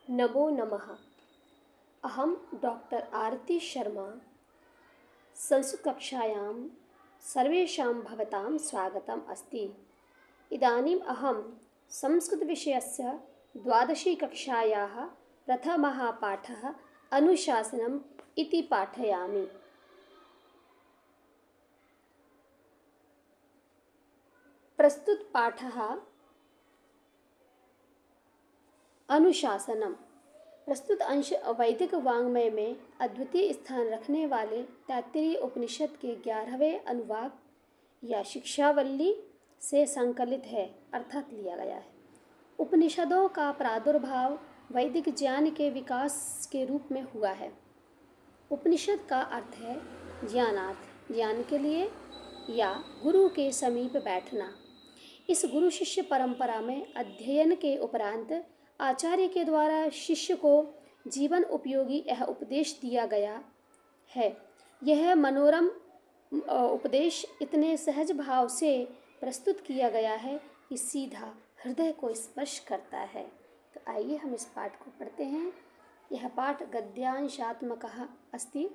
नमो नमः। अहं डॉक्टर आरती शर्मा। संस्कृतकक्षायां सर्वेषां भवतां स्वागतम् अस्ति। इदानीम् अहं संस्कृतविषयस्य 12शी कक्षायाः प्रथमः पाठः अनुशासनम् इति पाठयामि। प्रस्तुत पाठः अनुशासनम। प्रस्तुत अंश वैदिक वाङ्मय में अद्वितीय स्थान रखने वाले तैत्तिरीय उपनिषद के 11वें अनुवाक या शिक्षावल्ली से संकलित है अर्थात लिया गया है। उपनिषदों का प्रादुर्भाव वैदिक ज्ञान के विकास के रूप में हुआ है। उपनिषद का अर्थ है ज्ञानार्थ, ज्ञान के लिए या गुरु के समीप बैठना। इस गुरु शिष्य परंपरा में अध्ययन के उपरांत आचार्य के द्वारा शिष्य को जीवन उपयोगी यह उपदेश दिया गया है। यह मनोरम उपदेश इतने सहज भाव से प्रस्तुत किया गया है कि सीधा हृदय को स्पर्श करता है। तो आइए हम इस पाठ को पढ़ते हैं। यह पाठ गद्यांशात्मकः अस्ति।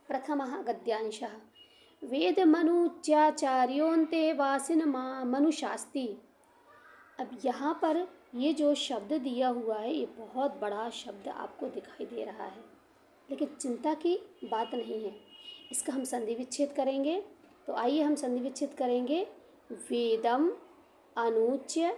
प्रथमः गद्यांशः। वेदमनुच्याचार्योऽन्ते वासिनमा मनुशास्ति। अब यहाँ पर ये जो शब्द दिया हुआ है ये बहुत बड़ा शब्द आपको दिखाई दे रहा है, लेकिन चिंता की बात नहीं है। इसका हम संधि विच्छेद करेंगे। तो आइए हम संधि विच्छेद करेंगे। वेदम अनुच्य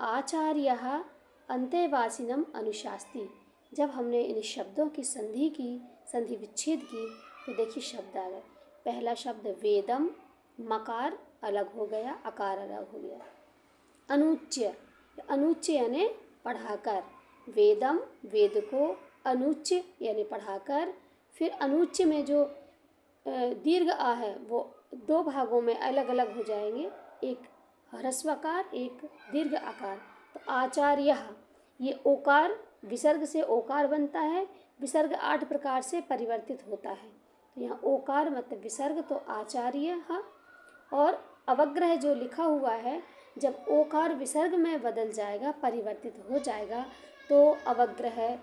आचार्यः अंतेवासिनम अनुशास्ति। जब हमने इन शब्दों की संधि विच्छेद की तो देखिए शब्द आ गए। पहला शब्द वेदम, मकार अलग हो गया, अकार अलग हो गया। अनुच्य, अनुच्य यानी पढ़ाकर। वेदम, वेद को, अनुच्य यानी पढ़ाकर। फिर अनुच्य में जो दीर्घ आ है वो दो भागों में अलग अलग हो जाएंगे, एक ह्रस्व आकार, एक दीर्घ आकार। तो आचार्य, ये ओकार विसर्ग से ओकार बनता है। विसर्ग 8 प्रकार से परिवर्तित होता है। तो यहाँ ओकार मतलब विसर्ग, तो आचार्य। और अवग्रह जो लिखा हुआ है, जब ओकार विसर्ग में बदल जाएगा, परिवर्तित हो जाएगा, तो अवग्रह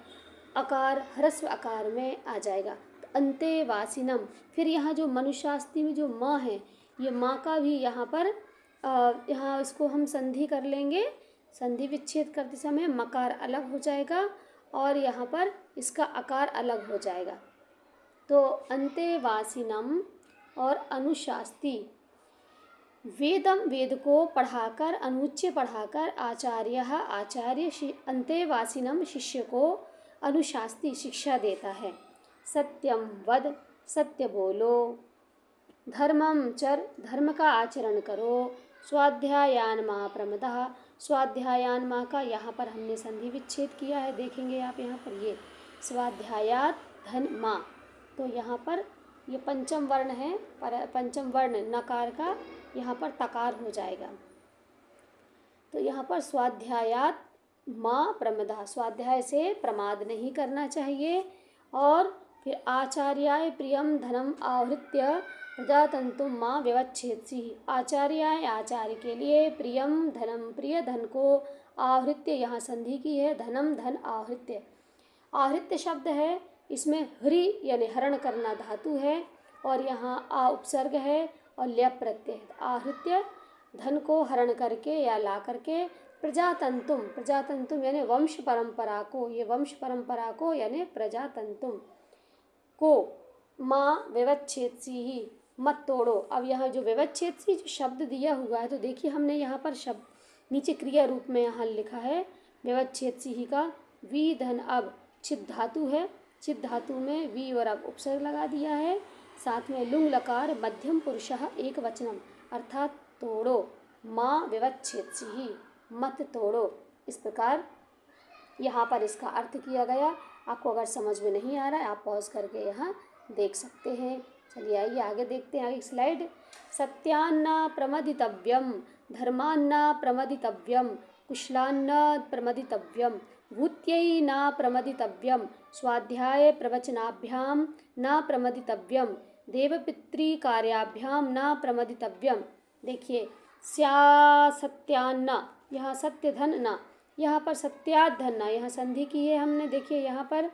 अकार ह्रस्व आकार में आ जाएगा। तो अंतेवासिनम। फिर यहाँ जो मनुशास्ति में जो माँ है, ये माँ का भी यहाँ पर यहाँ इसको हम संधि कर लेंगे। संधि विच्छेद करते समय मकार अलग हो जाएगा और यहाँ पर इसका आकार अलग हो जाएगा। तो अंतेवासिनम और अनुशास्ति। वेदम, वेद को पढ़ाकर, अनुच्य पढ़ाकर, आचार्य, आचार्य अंतेवासिनम शिष्य को अनुशास्ति शिक्षा देता है। सत्यम वद, सत्य बोलो। धर्मम चर, धर्म का आचरण करो। स्वाध्यायान मा प्रमदः, स्वाध्यायान मा का यहाँ पर हमने संधि विच्छेद किया है, देखेंगे आप यहाँ पर ये स्वाध्यायात धन मा। तो यहाँ पर ये पंचम वर्ण है, पर पंचम वर्ण नकार का यहाँ पर तकार हो जाएगा। तो यहाँ पर स्वाध्यायात माँ प्रमदा, स्वाध्याय से प्रमाद नहीं करना चाहिए। और फिर आचार्याय प्रियम धनम आहृत्य प्रजातंतुम माँ व्यवच्छेदसी। आचार्याय, आचार्य के लिए, प्रियम धनम, प्रिय धन को, आहृत्य यहाँ संधि की है, धनम धन आहृत्य। आहृत्य शब्द है, इसमें हरि यानी हरण करना धातु है और यहाँ आ उपसर्ग है और ल्यप प्रत्यय। आहृत्य धन को हरण करके या ला करके, प्रजातंतुम, प्रजातंतुम यानी वंश परंपरा को, ये वंश परंपरा को यानी प्रजातंतुम को, माँ व्यवच्छेदसी ही, मत तोड़ो। अब यहाँ जो व्यवच्छेदसी जो शब्द दिया हुआ है, तो देखिए हमने यहाँ पर शब्द नीचे क्रिया रूप में यहाँ लिखा है व्यवच्छेदसी ही का वी धन अब छिद धातु है, छिद धातु में वी और अब उपसर्ग लगा दिया है, साथ में लुंग लकार मध्यम पुरुषः एक वचनम, अर्थात तोड़ो। माँ व्यवच्छेदसी ही, मत तोड़ो। इस प्रकार यहाँ पर इसका अर्थ किया गया। आपको अगर समझ में नहीं आ रहा है आप पॉज करके यहाँ देख सकते हैं। चलिए आइए आगे देखते हैं, आगे स्लाइड। सत्यान्न प्रमदितव्यम, धर्मान्न प्रमदितव्यम, कुशलान्न प्रमदितव्यम, भूत्यै न प्रमदितव्यम, स्वाध्याय प्रवचनाभ्यां न प्रमदितव्यम, देवपितृकार्याभ्यां न प्रमदितव्यम। देखिए स्या सत्यान्न, यहाँ सत्य धन न, यहाँ पर सत्यात धन्ना, यहाँ संधि की है हमने, देखिए यहाँ पर।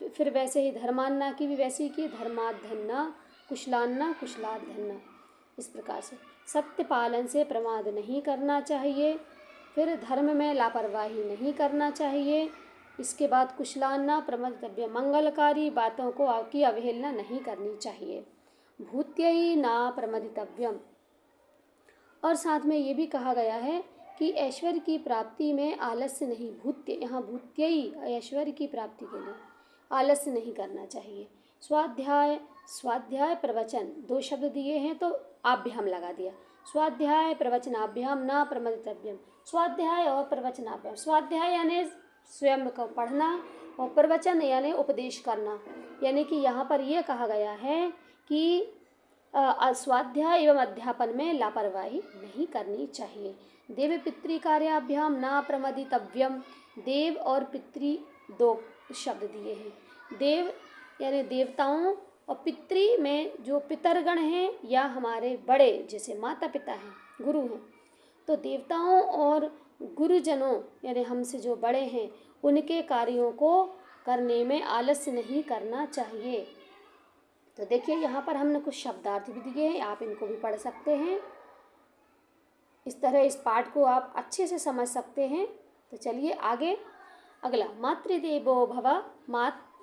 फिर वैसे ही धर्मान्ना की भी वैसे ही की, धर्मात धन्ना, कुशलान्ना, कुशलात धन्ना, इस प्रकार से। सत्य पालन से प्रमाद नहीं करना चाहिए। फिर धर्म में लापरवाही नहीं करना चाहिए। इसके बाद कुशलान्ना प्रमदितव्य, मंगलकारी बातों को की अवहेलना नहीं करनी चाहिए। भूत्ययी ना प्रमदितव्यम, और साथ में ये भी कहा गया है कि ऐश्वर्य की प्राप्ति में आलस्य नहीं, भूत्य, यहाँ भूत्ययी ऐश्वर्य की प्राप्ति के लिए आलस्य नहीं करना चाहिए। स्वाध्याय, स्वाध्याय प्रवचन, दो शब्द दिए हैं तो आभ्याम लगा दिया। स्वाध्याय प्रवचनाभ्याम ना प्रमदितव्यम, स्वाध्याय और प्रवचनाभ्याम। स्वाध्याय यानी स्वयं को पढ़ना, और प्रवचन यानी उपदेश करना। यानी कि यहाँ पर यह कहा गया है कि स्वाध्याय एवं अध्यापन में लापरवाही नहीं करनी चाहिए। देव पितृ कार्याभ्याम ना प्रमदितव्यम, देव और पितृ दो शब्द दिए हैं। देव यानी देवताओं, और पितृ में जो पितरगण हैं या हमारे बड़े जैसे माता पिता हैं, गुरु हैं, तो देवताओं और गुरुजनों यानी हमसे जो बड़े हैं उनके कार्यों को करने में आलस्य नहीं करना चाहिए। तो देखिए यहाँ पर हमने कुछ शब्दार्थ भी दिए हैं, आप इनको भी पढ़ सकते हैं। इस तरह इस पाठ को आप अच्छे से समझ सकते हैं। तो चलिए आगे, अगला, मातृदेवो भव,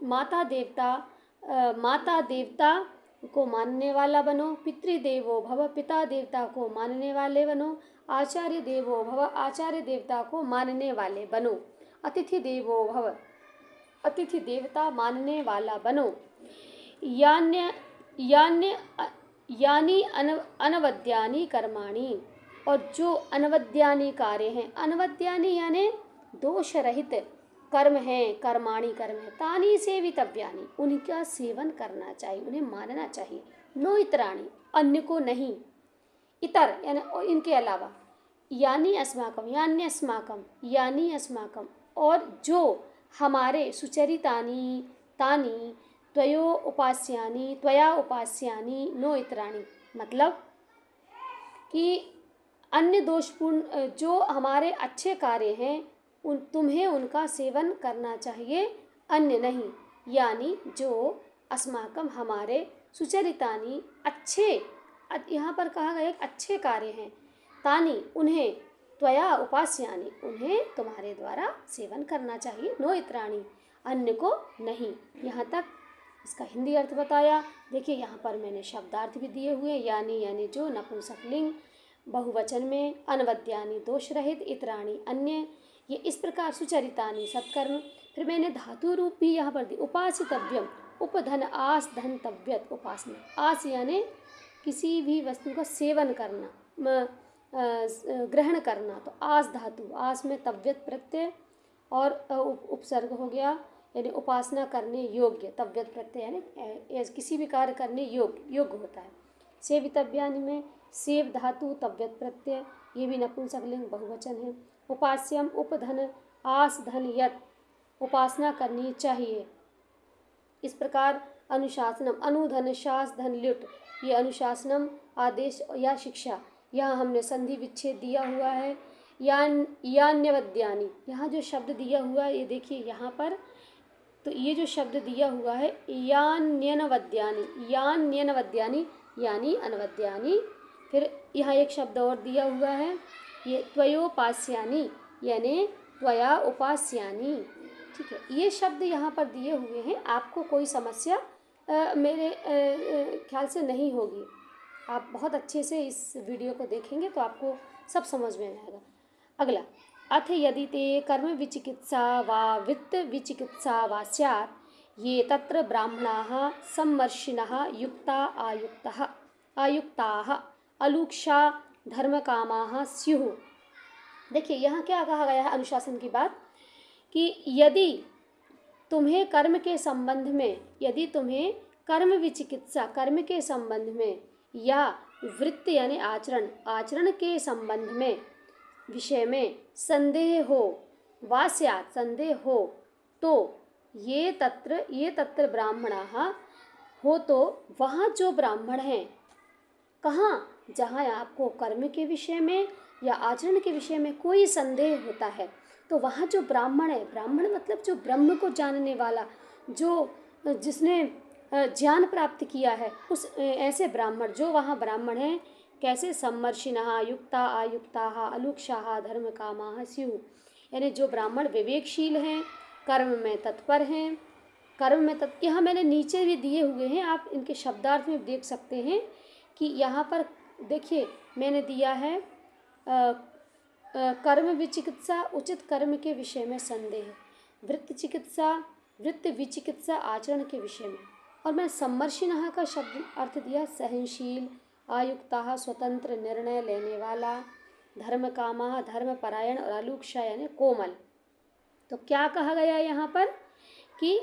माता देवता को मानने वाला बनो। पितृदेवो भव, पिता देवता को मानने वाले बनो। आचार्य देवो भव, आचार्य देवता को मानने वाले बनो। अतिथि देवो भव, अतिथि देवता मानने वाला बनो। यानी अनवद्यानि कर्माणि, और जो अनवद्यानि कार्य हैं, अनवद्यानि यानी दोष रहित कर्म हैं, कर्माणि कर्म है, तानि सेवितव्यानि, उनका सेवन करना चाहिए, उन्हें मानना चाहिए। नो इतराणि, अन्य को नहीं, इतर यानी इनके अलावा। यानी अस्माकम, यानी अस्माकम, और जो हमारे सुचरितानि तानि त्वया उपास्यानि नो इतराणि, मतलब कि अन्य दोषपूर्ण जो हमारे अच्छे कार्य हैं तुम्हें उनका सेवन करना चाहिए, अन्य नहीं। यानी जो अस्माकम हमारे, सुचरितानि अच्छे, यहाँ पर कहा गया अच्छे कार्य हैं, तानि उन्हें, त्वया उपास्यानि उन्हें तुम्हारे द्वारा सेवन करना चाहिए, नो इतराणि अन्य को नहीं। यहाँ तक इसका हिंदी अर्थ बताया। देखिए यहाँ पर मैंने शब्दार्थ भी दिए हुए, यानी जो नपुंसकलिंग बहुवचन में, अनवद्यानि दोष रहित, इतराणि अन्य, ये इस प्रकार सुचरितानि सत्कर्म। फिर मैंने धातु रूप भी यहाँ पर दी, उपासितव्यम, उपधन आस धन तव्यत, उपासना, आस यानी किसी भी वस्तु का सेवन करना, ग्रहण करना, तो आस धातु, आस में तव्यत प्रत्यय और उपसर्ग हो गया, यानी उपासना करने योग्य, तव्यत प्रत्यय यानी किसी भी कार्य करने योग्य होता है। सेवितव्यानि में सेव धातु, तव्यत प्रत्यय, ये भी नपुंसकलिंग बहुवचन है। उपास्यम, उपधन आस धन यत, उपासना करनी चाहिए। इस प्रकार अनुशासनम, अनुधन शास धन ल्युट, ये अनुशासनम आदेश या शिक्षा, यहाँ हमने संधि विच्छेद दिया हुआ है। यान्यवद्यानि, यहाँ जो शब्द दिया हुआ है ये देखिए यहाँ पर, तो ये जो शब्द दिया हुआ है यान्यनवद्यानि, यानी अनवद्यानि। फिर यहाँ एक शब्द और दिया हुआ है, ये त्वयोपास्यानि यानी त्वया उपास्यानि। ठीक है, ये शब्द यहाँ पर दिए हुए हैं। आपको कोई समस्या मेरे ख्याल से नहीं होगी। आप बहुत अच्छे से इस वीडियो को देखेंगे तो आपको सब समझ में आएगा। अगला, अथ यदि ते कर्म विचिकित्सा वा वित्त विचिकित्सा वा स्यात्, ये तत्र ब्राह्मणाः सम्मर्षिणः युक्ता आयुक्ताः अलूक्षा धर्मकामाः स्युः। देखिए यहाँ क्या कहा गया है, अनुशासन की बात, कि यदि तुम्हें कर्म के संबंध में, यदि तुम्हें कर्म विचिकित्सा, कर्म के संबंध में, या वृत्ति यानी आचरण के संबंध में, विषय में संदेह हो, वास्यात् संदेह हो, तो ये तत्र ब्राह्मणाः हो, तो वहाँ जो ब्राह्मण हैं, कहाँ, जहाँ आपको कर्म के विषय में या आचरण के विषय में कोई संदेह होता है, तो वहाँ जो ब्राह्मण है, ब्राह्मण मतलब जो ब्रह्म को जानने वाला, जो जिसने ज्ञान प्राप्त किया है, उस ऐसे ब्राह्मण जो वहाँ ब्राह्मण हैं, कैसे सम्मर्षिणः युक्ता आयुक्ताः अलुक्षाः धर्मकामाः स्युः, यानी जो ब्राह्मण विवेकशील हैं, कर्म में तत्पर हैं, कर्म में तत्पर। यहाँ मैंने नीचे भी दिए हुए हैं, आप इनके शब्दार्थ में देख सकते हैं कि यहाँ पर देखिए मैंने दिया है कर्म विचिकित्सा, उचित कर्म के विषय में संदेह, वृत्ति चिकित्सा, वृत्ति विचिकित्सा आचरण के विषय में, और मैं सम्मर्षिणः का शब्द अर्थ दिया सहनशील, आयुक्ताः स्वतंत्र निर्णय लेने वाला, धर्मकामाः धर्मपरायण, और अलुक्षा यानी कोमल। तो क्या कहा गया यहाँ पर कि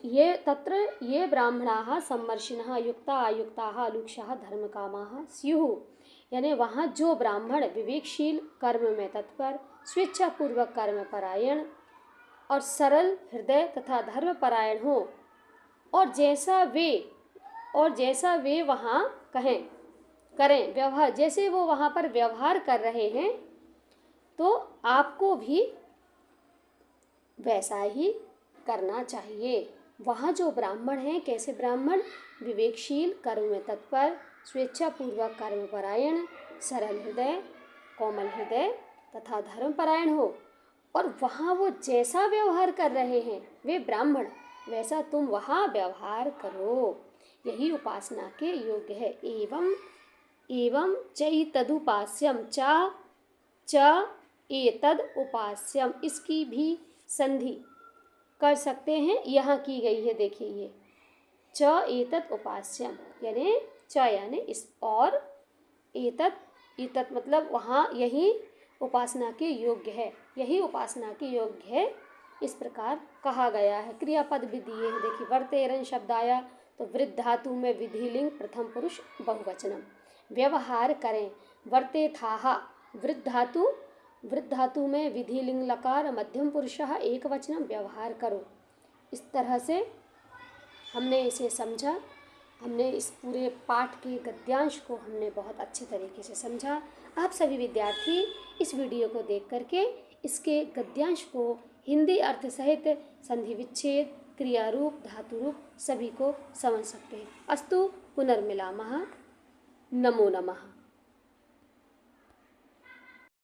ये तत्र ये ब्राह्मणाः सम्मर्षिणः युक्ता आयुक्ताः अलुक्षाः धर्मकामाः स्युः, यानी वहाँ जो ब्राह्मण विवेकशील, कर्म में तत्पर, स्वेच्छापूर्वक कर्म परायण और सरल हृदय तथा धर्मपरायण हो, और जैसा वे वहाँ करें व्यवहार, जैसे वो वहाँ पर व्यवहार कर रहे हैं, तो आपको भी वैसा ही करना चाहिए। वहाँ जो ब्राह्मण हैं, कैसे ब्राह्मण, विवेकशील, कर्म में तत्पर, स्वेच्छापूर्वक कर्मपरायण, सरल हृदय, कोमल हृदय तथा धर्मपरायण हो, और वहाँ वो जैसा व्यवहार कर रहे हैं वे ब्राह्मण, वैसा तुम वहाँ व्यवहार करो, यही उपासना के योग्य है। एवं चैतदुपास्यम च एतद उपास्यम, इसकी भी संधि कर सकते हैं, यहाँ की गई है, देखिए ये च एतद उपास्यम, यानी च यानी इस, और एतत मतलब वहाँ यही उपासना के योग्य है, यही उपासना के योग्य है, इस प्रकार कहा गया है। क्रियापद भी दिए हैं, देखिए वर्तेरन शब्द आया तो वृद्ध धातु में विधिलिंग प्रथम पुरुष बहुवचनम, व्यवहार करें, वर्तेथाः वृद्ध धातु में विधिलिंग लकार मध्यम पुरुषः एक वचनम, व्यवहार करो। इस तरह से हमने इसे समझा, हमने इस पूरे पाठ के गद्यांश को हमने बहुत अच्छे तरीके से समझा। आप सभी विद्यार्थी इस वीडियो को देख करके इसके गद्यांश को हिंदी अर्थ सहित संधि विच्छेद, क्रिया रूप, धातु रूप सभी को समझ सकते हैं। अस्तु पुनर्मिलामः। नमो नमः।